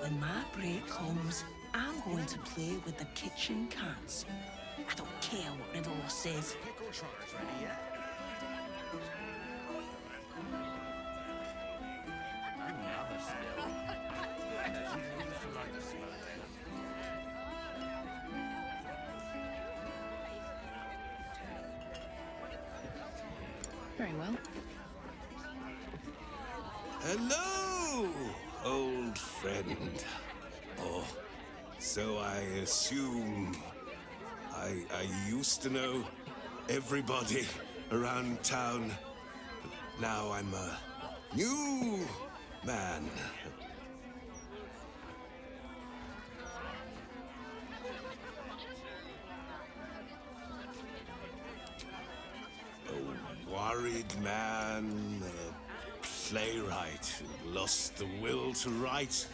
when my break comes, I'm going to play with the kitchen cats. I don't care what Devella says. Pickle char's ready, yeah? Another spill. She used to like the smell of it. Very well. Hello, old friend. Oh, so I assume I used to know everybody around town. But now I'm a new man. A worried man, a playwright who lost the will to write.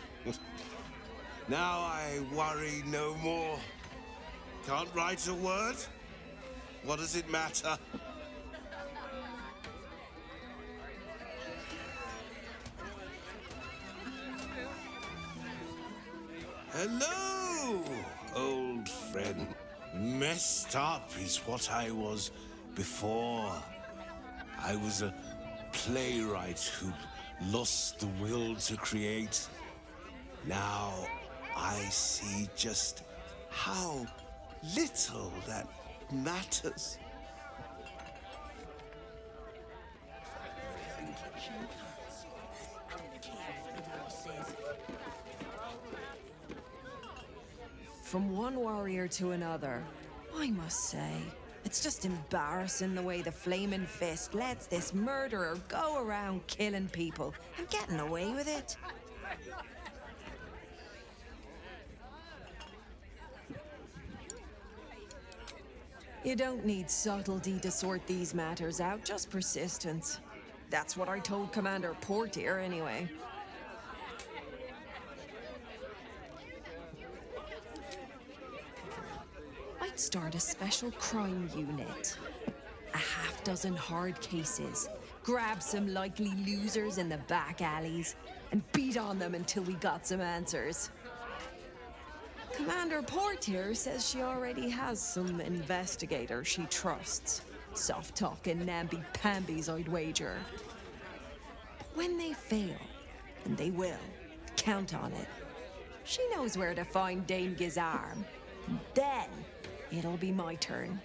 Now I worry no more. Can't write a word? What does it matter? Hello, old friend. Messed up is what I was before. I was a playwright who lost the will to create. Now I see just how little that matters. From one warrior to another, I must say, it's just embarrassing the way the Flaming Fist lets this murderer go around killing people and getting away with it. You don't need subtlety to sort these matters out, just persistence. That's what I told Commander Portier, anyway. I'd start a special crime unit. A half-dozen hard cases. Grab some likely losers in the back alleys and beat on them until we got some answers. Commander Portier says she already has some investigators she trusts. Soft-talking namby-pambies, I'd wager. But when they fail, and they will, count on it, she knows where to find Dame Gizarm. Then, it'll be my turn.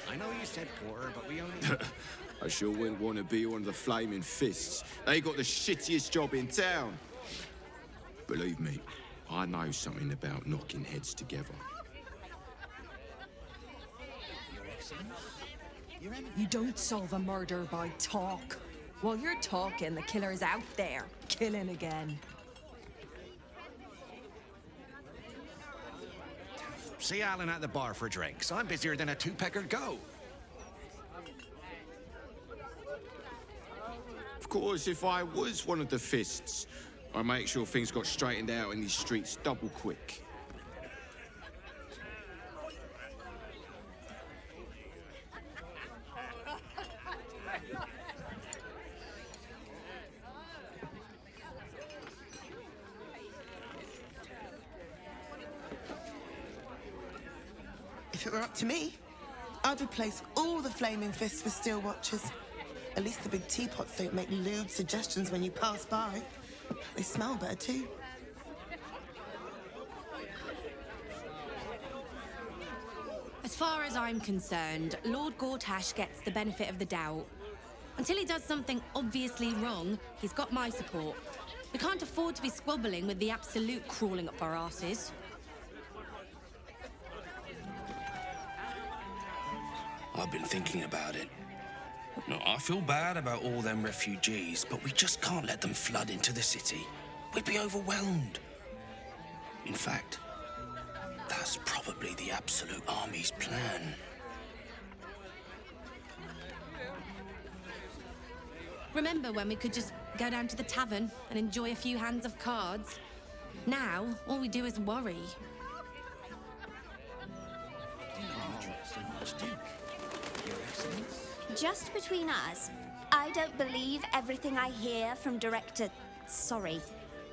I know you said poor, but we only... I sure wouldn't want to be one of the Flaming Fists. They got the shittiest job in town. Believe me, I know something about knocking heads together. You don't solve a murder by talk. While you're talking, the killer's out there, killing again. See Alan at the bar for drinks. I'm busier than a two-pecker go. Of course, if I was one of the Fists, I'd make sure things got straightened out in these streets double quick. If it were up to me, I'd replace all the Flaming Fists with Steel Watchers. At least the big teapots don't make lewd suggestions when you pass by. They smell better too. As far as I'm concerned, Lord Gortash gets the benefit of the doubt. Until he does something obviously wrong, he's got my support. We can't afford to be squabbling with the Absolute crawling up our asses. I've been thinking about it. No, I feel bad about all them refugees, but we just can't let them flood into the city. We'd be overwhelmed. In fact, that's probably the Absolute Army's plan. Remember when we could just go down to the tavern and enjoy a few hands of cards? Now, all we do is worry. Just between us, I I don't believe everything I hear from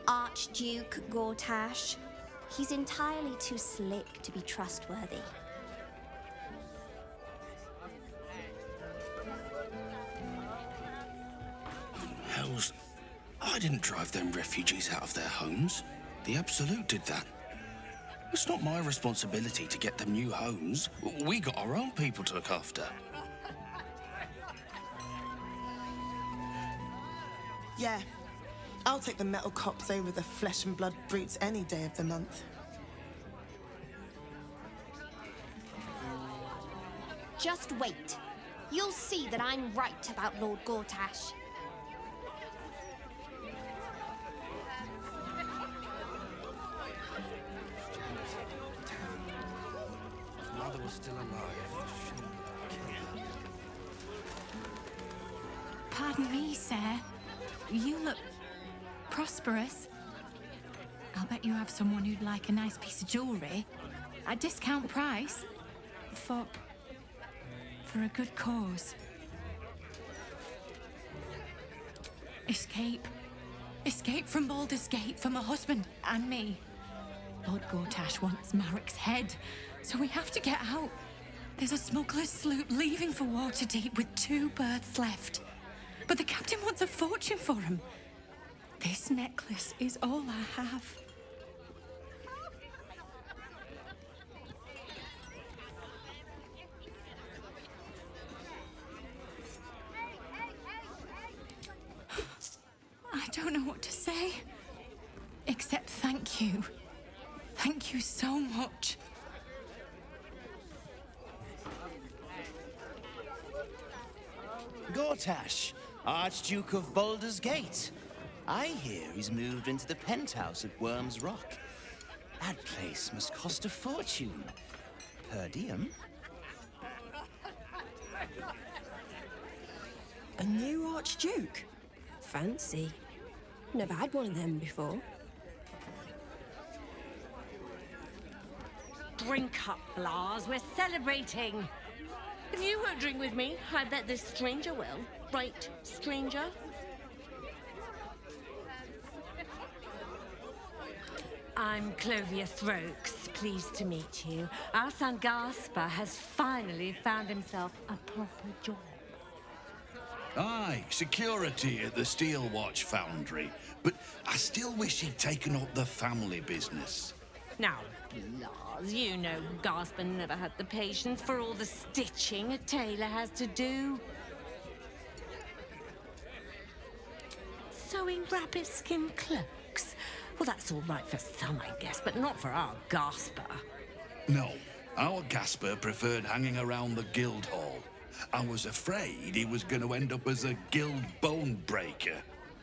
Archduke Gortash. He's entirely too slick to be trustworthy. Hells, I didn't drive them refugees out of their homes. The Absolute did that. It's not my responsibility to get them new homes. We got our own people to look after. Yeah, I'll take the metal cops over the flesh and blood brutes any day of the month. Just wait. You'll see that I'm right about Lord Gortash. If Mother was still alive, she would kill her. Pardon me, sir. You look prosperous. I'll bet you have someone who'd like a nice piece of jewellery at discount price for a good cause. Escape. Escape from Baldur's Gate for my husband and me. Lord Gortash wants Marek's head, so we have to get out. There's a smuggler's sloop leaving for Waterdeep with 2 berths left. But the captain wants a fortune for him. This necklace is all I have. I don't know what to say, except thank you. Thank you so much. Gortash, Archduke of Baldur's Gate. I hear he's moved into the penthouse at Worm's Rock. That place must cost a fortune. Per diem. A new Archduke? Fancy. Never had one of them before. Drink up, Lars. We're celebrating. If you won't drink with me, I bet this stranger will. Right, stranger? I'm Clovia Throaks. Pleased to meet you. Our son Gaspar has finally found himself a proper job. Aye, security at the Steel Watch Foundry. But I still wish he'd taken up the family business. Now, Lars, you know Gaspar never had the patience for all the stitching a tailor has to do. Sewing rabbit-skin cloaks? Well, that's all right for some, I guess, but not for our Gaspar. No, our Gaspar preferred hanging around the guild hall. I was afraid he was going to end up as a guild bone breaker.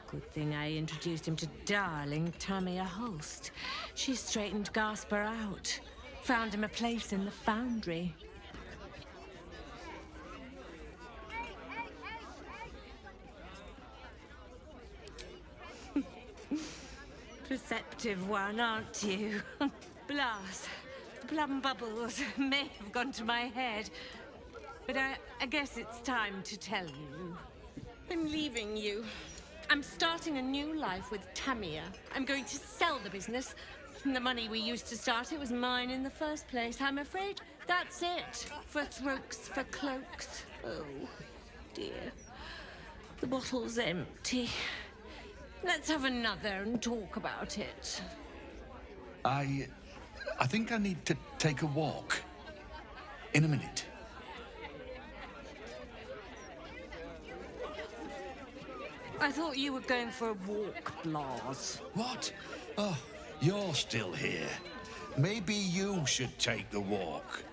Good thing I introduced him to darling Tamia Holst. She straightened Gaspar out. Found him a place in the foundry. Perceptive one, aren't you? Blast. The plum bubbles may have gone to my head. But I guess it's time to tell you. I'm leaving you. I'm starting a new life with Tamia. I'm going to sell the business. The money we used to start it was mine in the first place. I'm afraid that's it. For throats, for cloaks. Oh, dear. The bottle's empty. Let's have another and talk about it. I think I need to take a walk. In a minute. I thought you were going for a walk, Blas. What? Oh, you're still here. Maybe you should take the walk.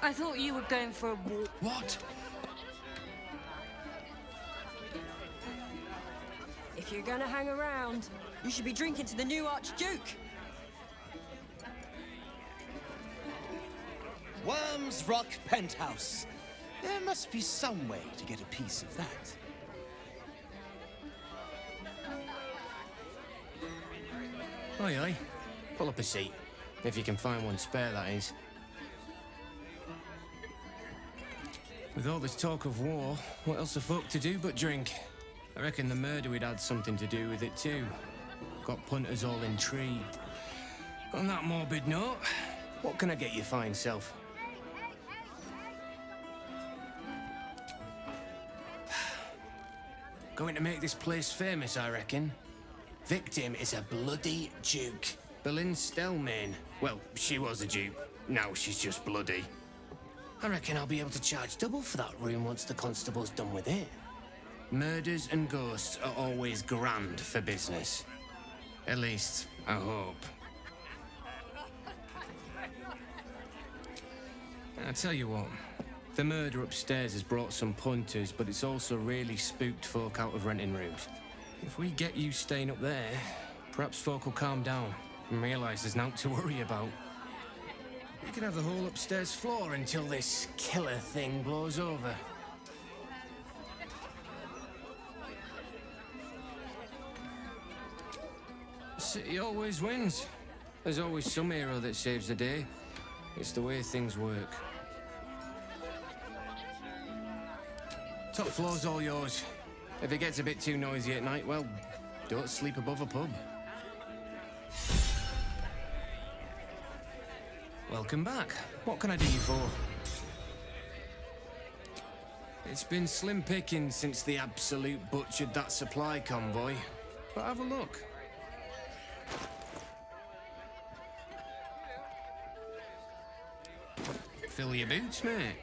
I thought you were going for a walk. What? If you're gonna hang around, you should be drinking to the new Archduke. Worm's Rock Penthouse. There must be some way to get a piece of that. Aye, aye. Pull up a seat. If you can find one spare, that is. With all this talk of war, what else the folk to do but drink? I reckon the murder we'd had something to do with it too. Got punters all intrigued. On that morbid note, what can I get you fine self? Going to make this place famous, I reckon. Victim is a bloody duke. Boleyn Stelmane. Well, she was a duke. Now she's just bloody. I reckon I'll be able to charge double for that room once the constable's done with it. Murders and ghosts are always grand for business. At least, I hope. I tell you what, the murder upstairs has brought some punters, but it's also really spooked folk out of renting rooms. If we get you staying up there, perhaps folk will calm down and realise there's naught to worry about. You can have the whole upstairs floor until this killer thing blows over. The city always wins. There's always some hero that saves the day. It's the way things work. Top floor's all yours. If it gets a bit too noisy at night, well, don't sleep above a pub. Welcome back. What can I do you for? It's been slim pickings since the Absolute butchered that supply convoy. But have a look. Fill your boots, mate.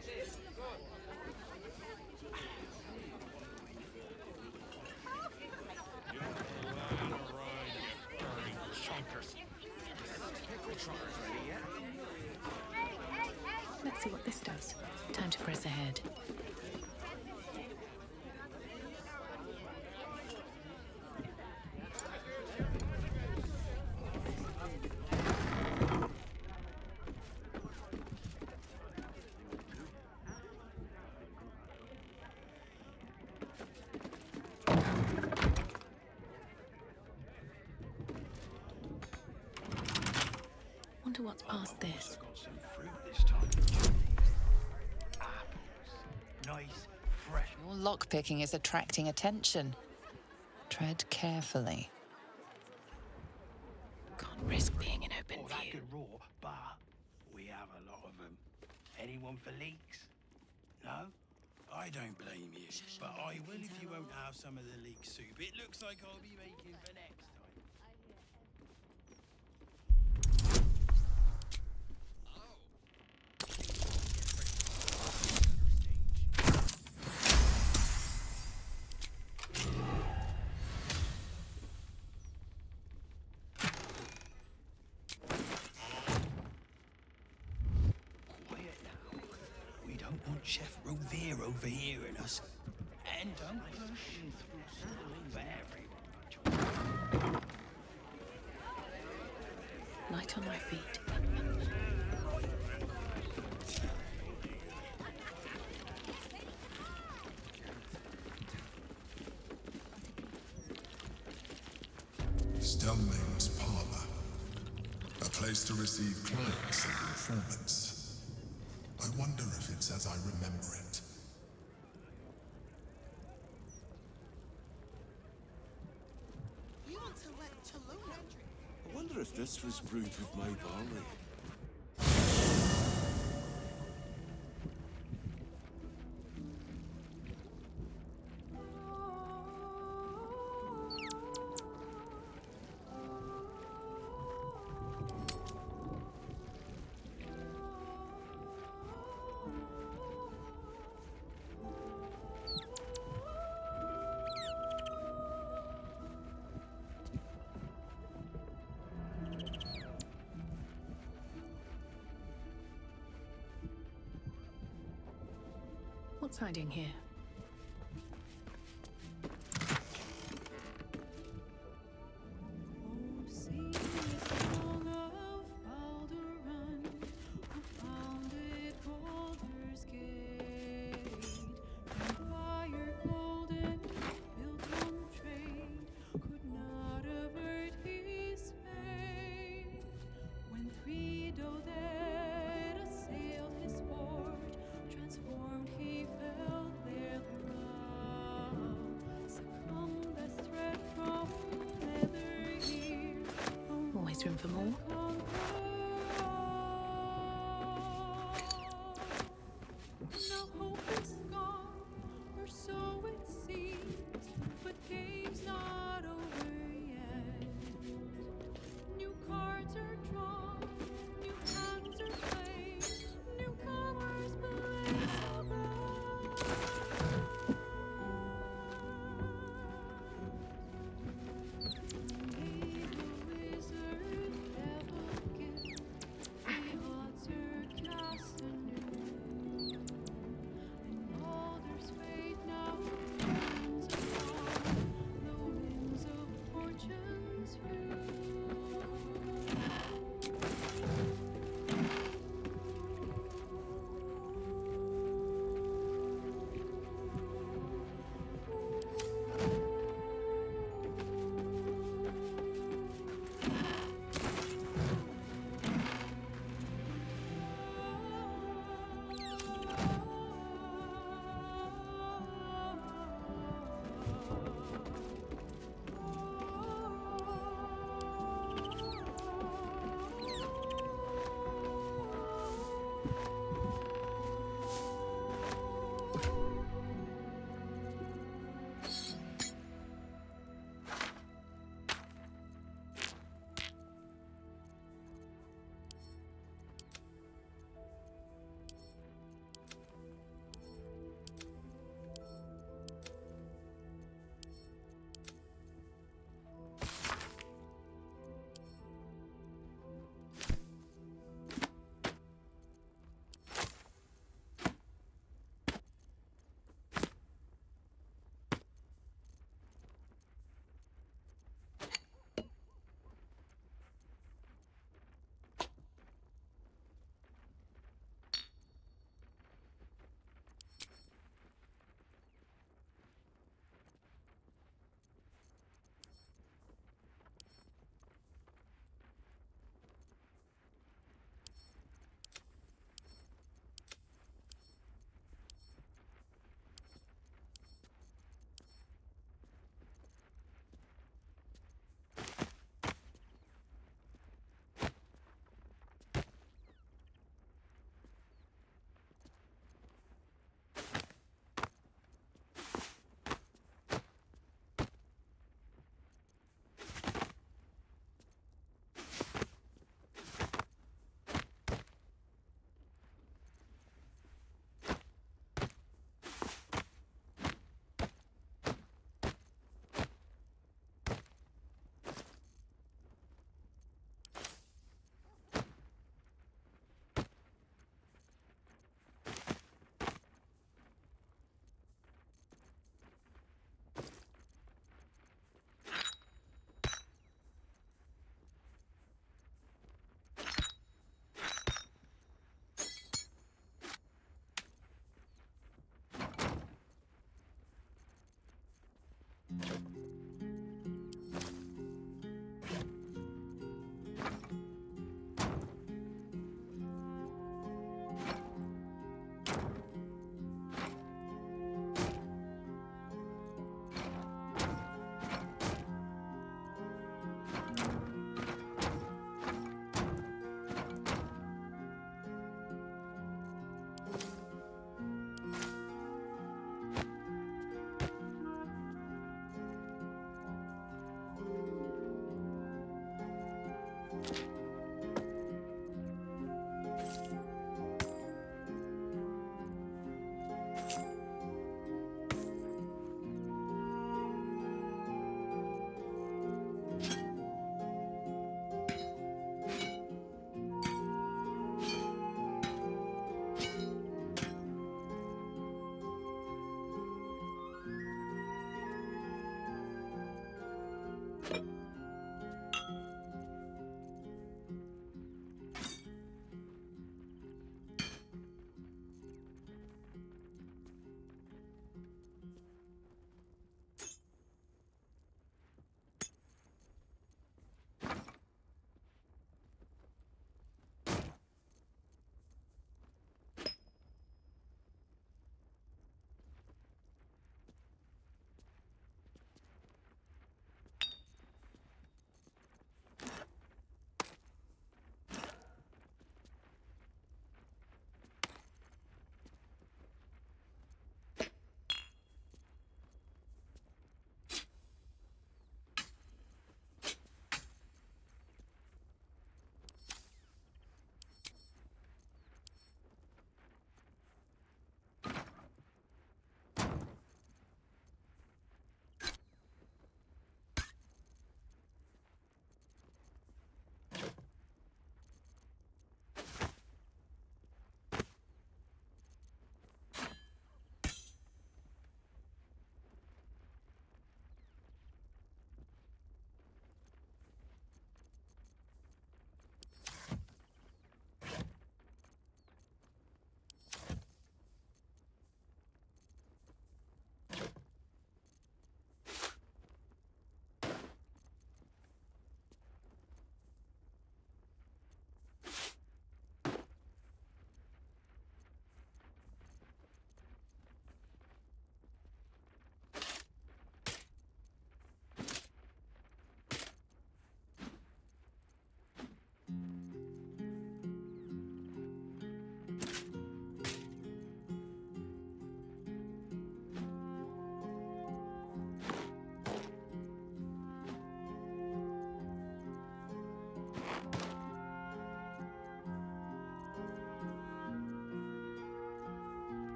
Let's see what this does. Time to press ahead. Wonder what's past this. Nice, fresh. Your lockpicking is attracting attention. Tread carefully. Can't risk being in open That view. could roar, but we have a lot of them. Anyone for leeks? No? I don't blame you, but I will if you won't have some of the leek soup. It looks like I'll be making for next time. Chef Rovere overhearing us. And don't push very much. Light on my feet. Stelmane's parlor. A place to receive clients and informants. I wonder if it's as I remember it. You want to let Chaluna drink? I wonder if this was brewed with my barley. What's hiding here? Transformed he fell. to him for more. Now hope is gone, or so it seems, but game's not over yet. New cards are drawn, new hands are played, newcomers blaze abroad. May the wizard devil gift the odds are cast anew. Baldur's fate now turns upon the winds of fortune's view.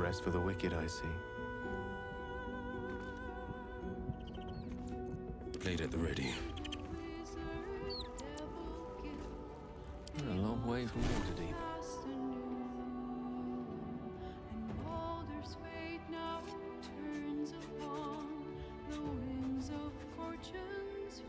rest for the wicked, I see. Blade at the ready. We're a long way from Waterdeep. And Baldur's fate now turns upon the wings of fortune's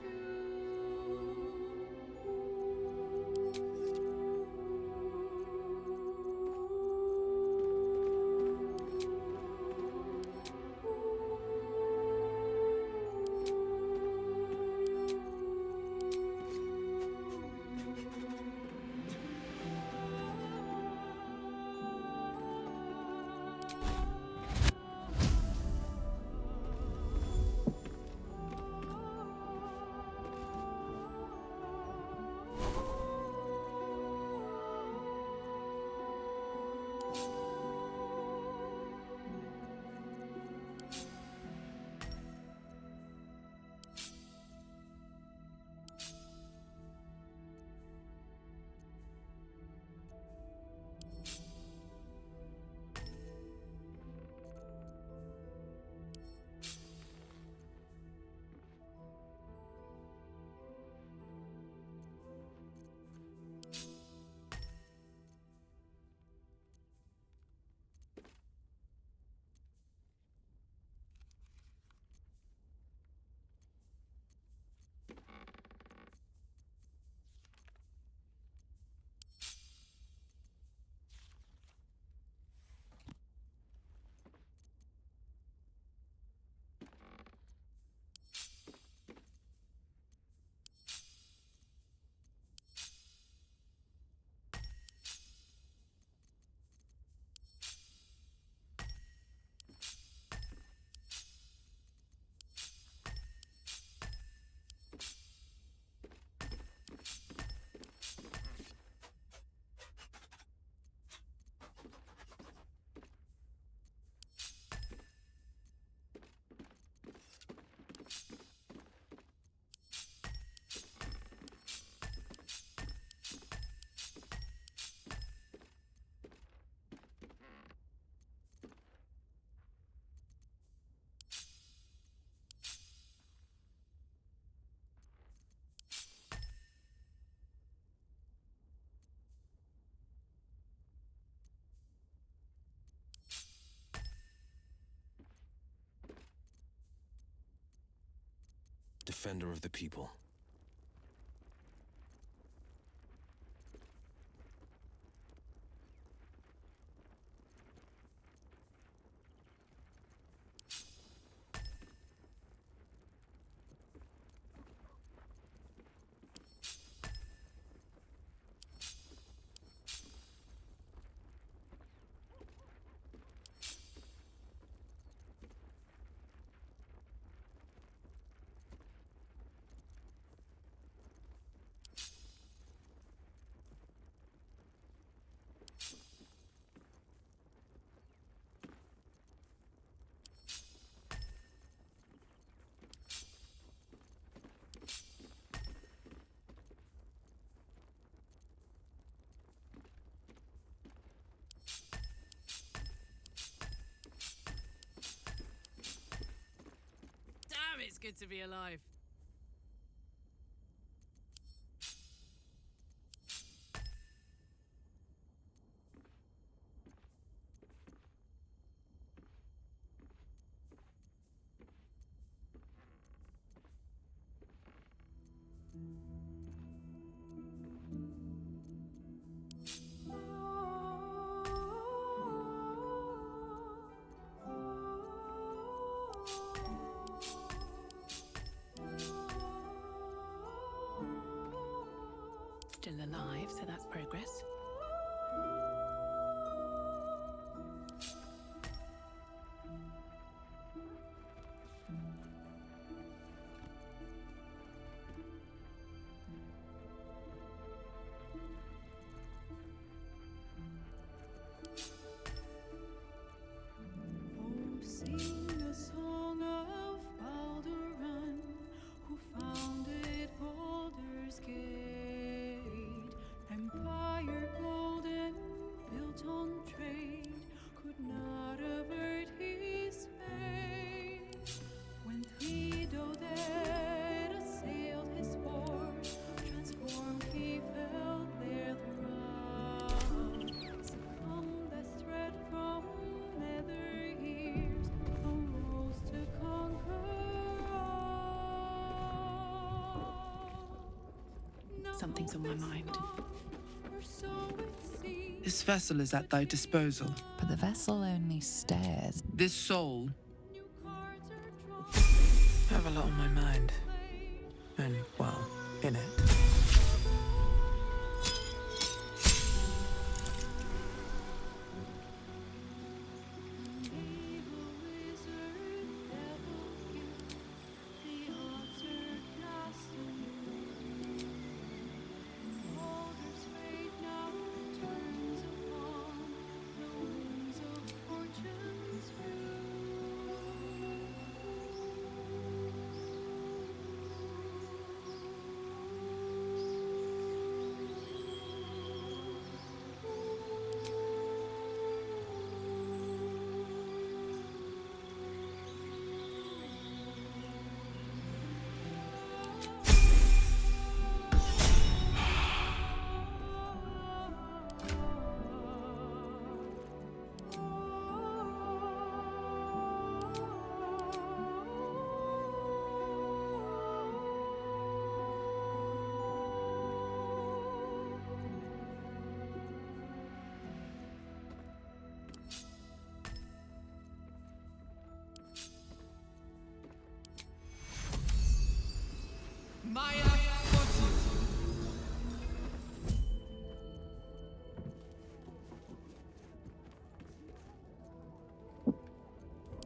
Defender of the people. Damn, it's good to be alive. Still alive, so that's progress. Oh, sing the song of Baldur, who founded Baldur's Gate, Empire golden Something's on my mind. This vessel is at thy disposal. But the vessel only stares. This soul. I have a lot on my mind. And, well, in it.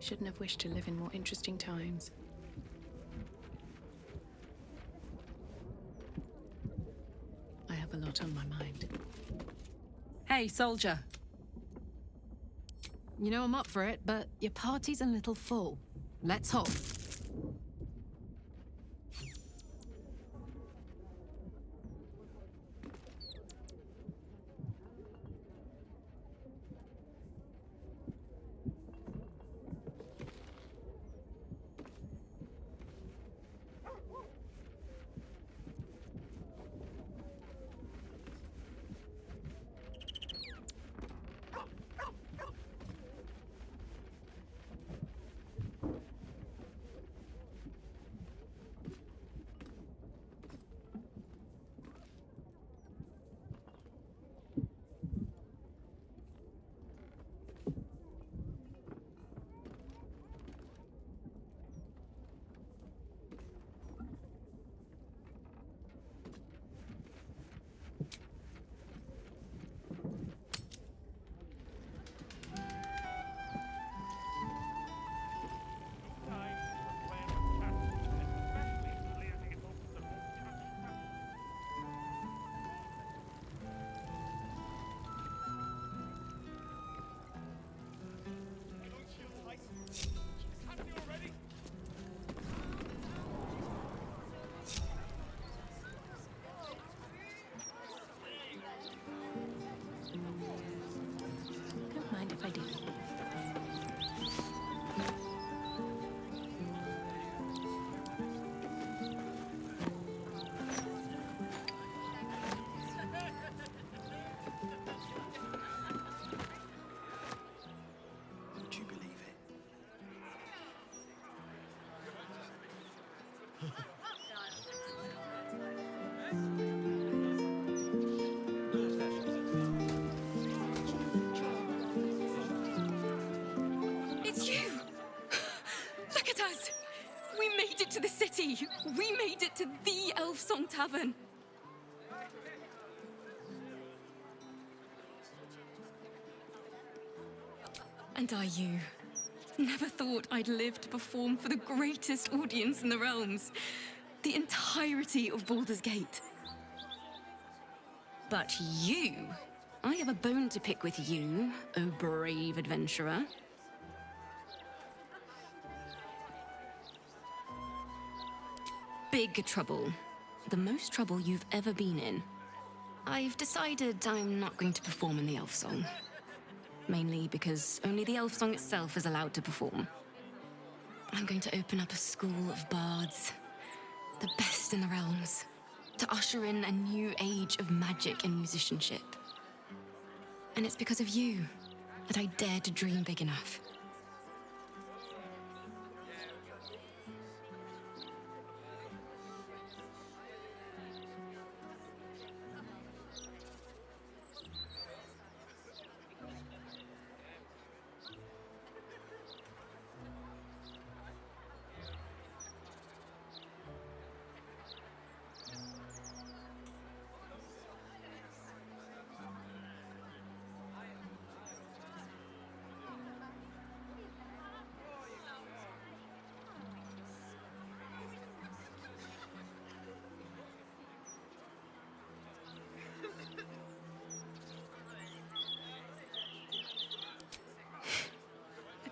Shouldn't have wished to live in more interesting times. I have a lot on my mind. Hey, soldier. You know I'm up for it, but your party's a little full. Let's hop. Don't mind if I do. Would you believe it? It's you! Look at us! We made it to the city! We made it to the Elfsong Tavern! And are you? Never thought I'd live to perform for the greatest audience in the realms. The entirety of Baldur's Gate. But you... I have a bone to pick with you, O brave adventurer. Big trouble. The most trouble you've ever been in. I've decided I'm not going to perform in the Elfsong. Mainly because only the Elfsong itself is allowed to perform. I'm going to open up a school of bards. The best in the realms. To usher in a new age of magic and musicianship. And it's because of you that I dare to dream big enough.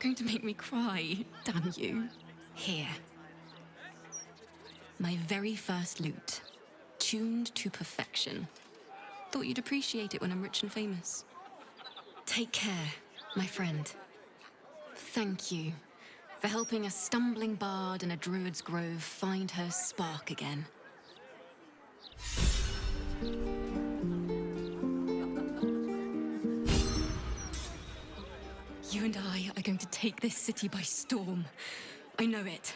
going to make me cry, damn you. Here. My very first lute. Tuned to perfection. Thought you'd appreciate it when I'm rich and famous. Take care, my friend. Thank you for helping a stumbling bard in a druid's grove find her spark again. You and I are going to take this city by storm. I know it.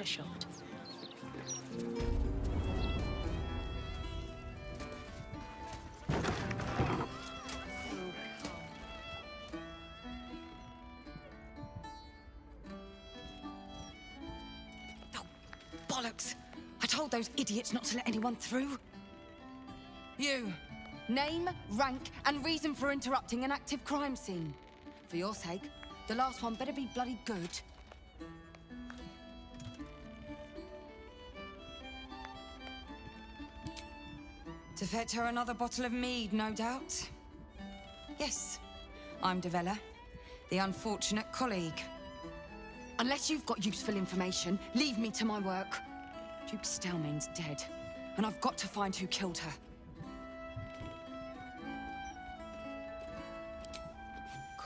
shot. Bollocks! I told those idiots not to let anyone through. You. Name, rank, and reason for interrupting an active crime scene. For your sake, the last one better be bloody good. To fetch her another bottle of mead, no doubt. Yes, I'm Devella, the unfortunate colleague. Unless you've got useful information, leave me to my work. Duke Stelmane's dead, and I've got to find who killed her.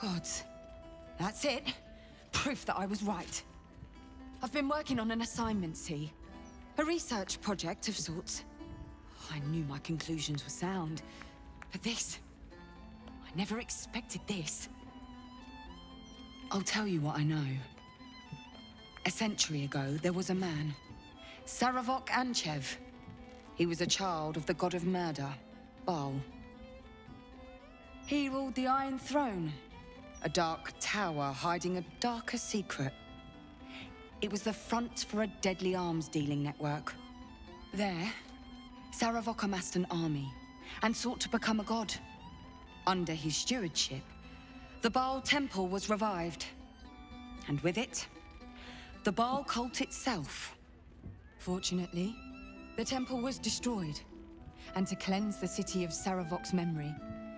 Gods. That's it. Proof that I was right. I've been working on an assignment, see? A research project of sorts. I knew my conclusions were sound, but this... I never expected this. I'll tell you what I know. A century ago, there was a man, Saravok Anchev. He was a child of the god of murder, Baal. He ruled the Iron Throne, a dark tower hiding a darker secret. It was the front for a deadly arms-dealing network. There, Saravok amassed an army and sought to become a god. Under his stewardship, the Baal temple was revived. And with it, the Baal cult itself. Fortunately, the temple was destroyed. And to cleanse the city of Saravok's memory,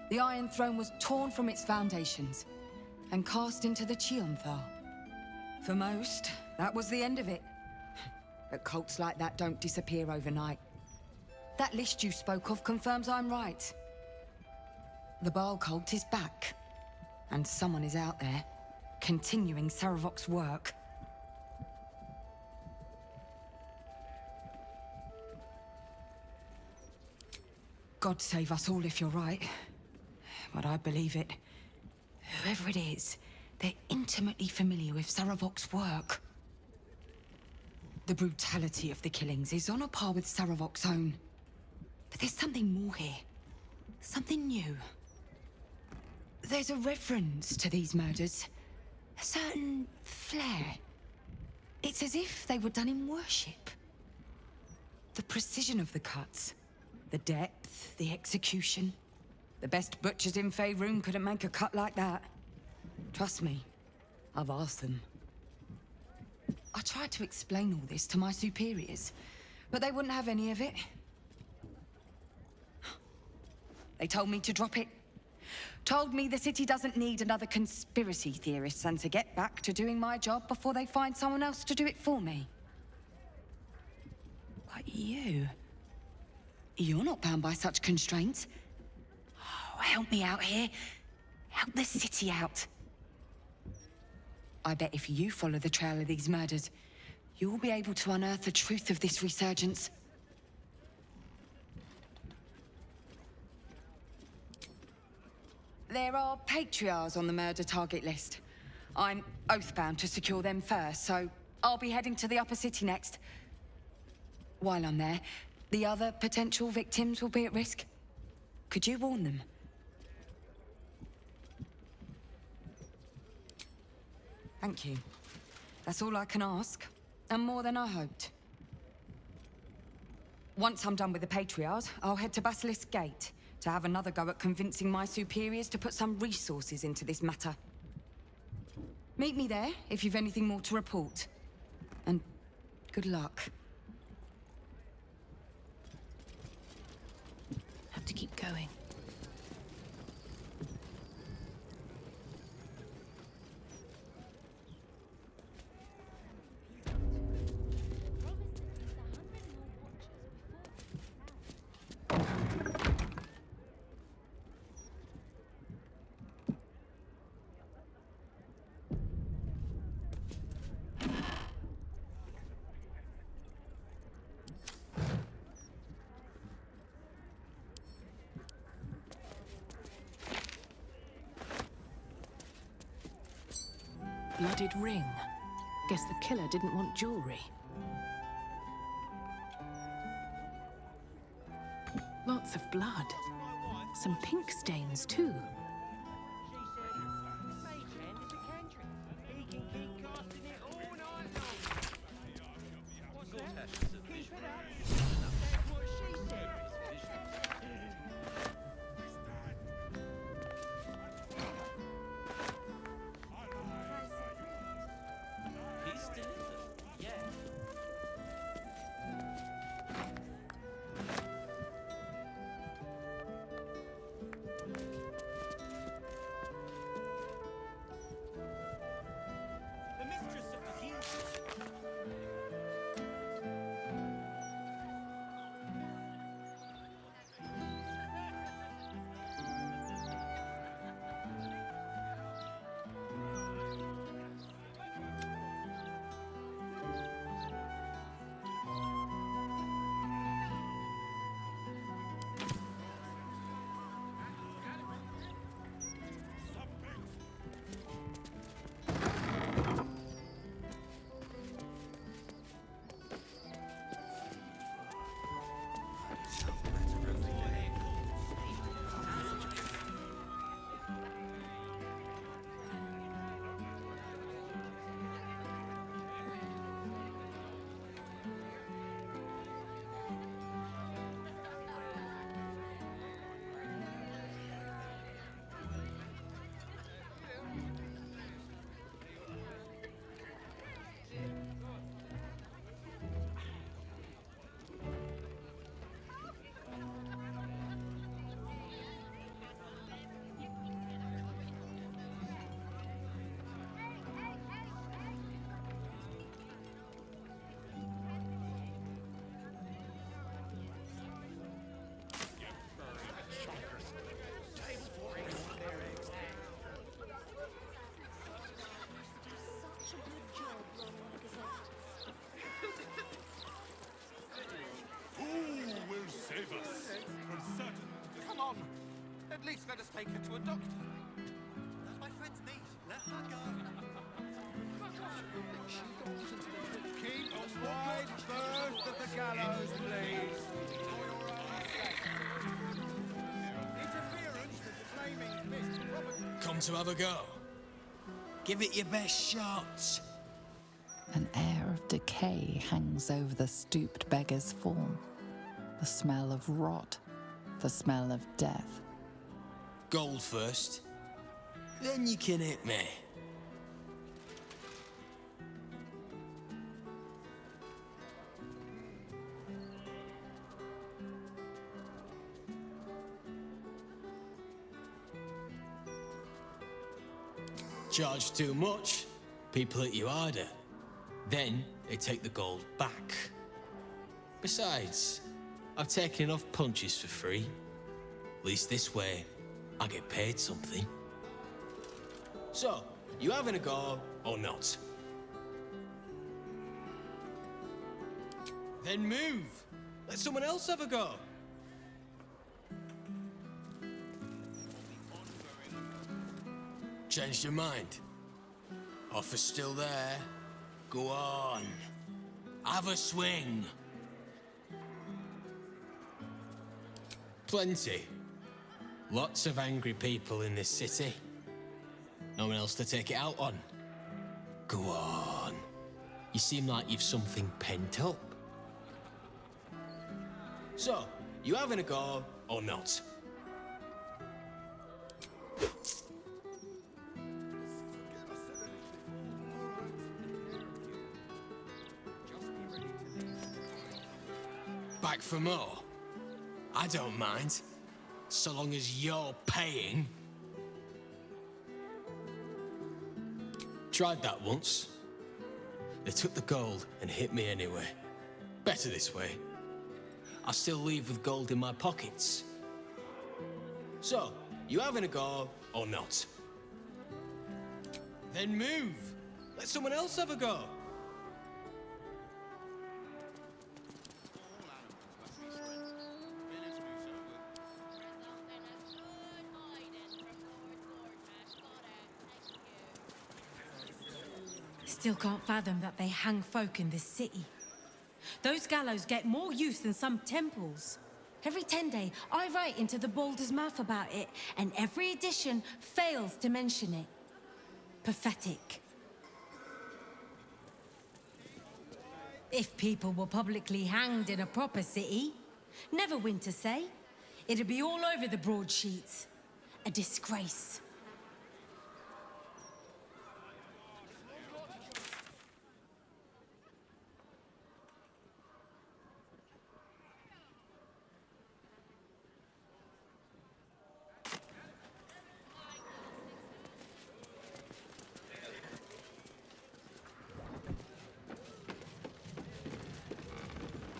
the Iron Throne was torn from its foundations and cast into the Chionthar. For most, that was the end of it. But cults like that don't disappear overnight. That list you spoke of confirms I'm right. The Baal cult is back, and someone is out there, continuing Saravok's work. God save us all if you're right. But I believe it. Whoever it is, they're intimately familiar with Saravok's work. The brutality of the killings is on a par with Saravok's own. But there's something more here. Something new. There's a reverence to these murders. A certain flair. It's as if they were done in worship. The precision of the cuts. The depth, the execution. The best butchers in Faerun couldn't make a cut like that. Trust me, I've asked them. I tried to explain all this to my superiors, but they wouldn't have any of it. They told me to drop it. Told me the city doesn't need another conspiracy theorist and to get back to doing my job before they find someone else to do it for me. But you're not bound by such constraints. Oh, help me out here. Help the city out. I bet if you follow the trail of these murders, you'll be able to unearth the truth of this resurgence. There are patriarchs on the murder target list. I'm oath-bound to secure them first, so I'll be heading to the upper city next. While I'm there, the other potential victims will be at risk. Could you warn them? Thank you. That's all I can ask, and more than I hoped. Once I'm done with the patriarchs, I'll head to Basilisk Gate to have another go at convincing my superiors to put some resources into this matter. Meet me there if you've anything more to report. And good luck. Have to keep going. Blooded ring. Guess the killer didn't want jewelry. Lots of blood. Some pink stains, too. Save us. For certain. Come on. At least let us take her to a doctor. That's my friend's niece. Let her go. Keep a wide berth of the gallows, please. For your own sake. Interference with the flaming fist. Come to have a go. Give it your best shot. An air of decay hangs over the stooped beggar's form. The smell of rot, the smell of death. Gold first, then you can hit me. Charge too much, people hit you harder. Then they take the gold back. Besides, I've taken enough punches for free. At least this way, I get paid something. So, you having a go or not? Then move! Let someone else have a go! Changed your mind? Offer's still there? Go on. Have a swing. Plenty. Lots of angry people in this city. No one else to take it out on. Go on. You seem like you've something pent up. So, you having a go or not? Back for more? I don't mind, so long as you're paying. Tried that once. They took the gold and hit me anyway. Better this way. I still leave with gold in my pockets. So, you having a go or not? Then move. Let someone else have a go. Still can't fathom that they hang folk in this city. Those gallows get more use than some temples. Every 10-day, I write into the Baldur's mouth about it, and every edition fails to mention it. Pathetic. If people were publicly hanged in a proper city, never winter say, it'd be all over the broadsheets. A disgrace.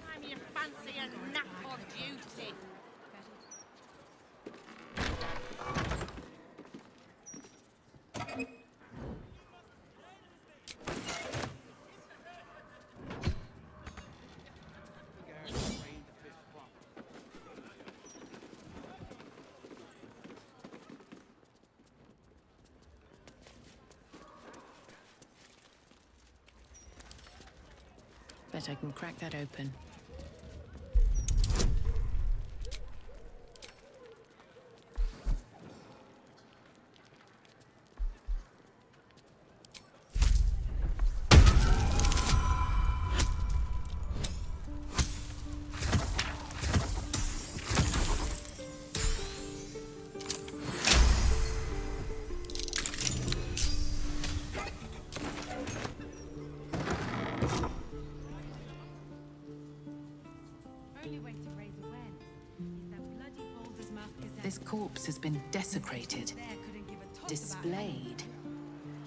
Time you fancy a nap on duty. Bet I can crack that open. This corpse has been desecrated, displayed,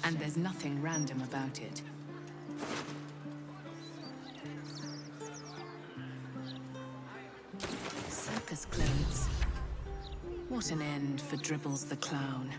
and there's nothing random about it. Circus clothes. What an end for Dribbles the Clown.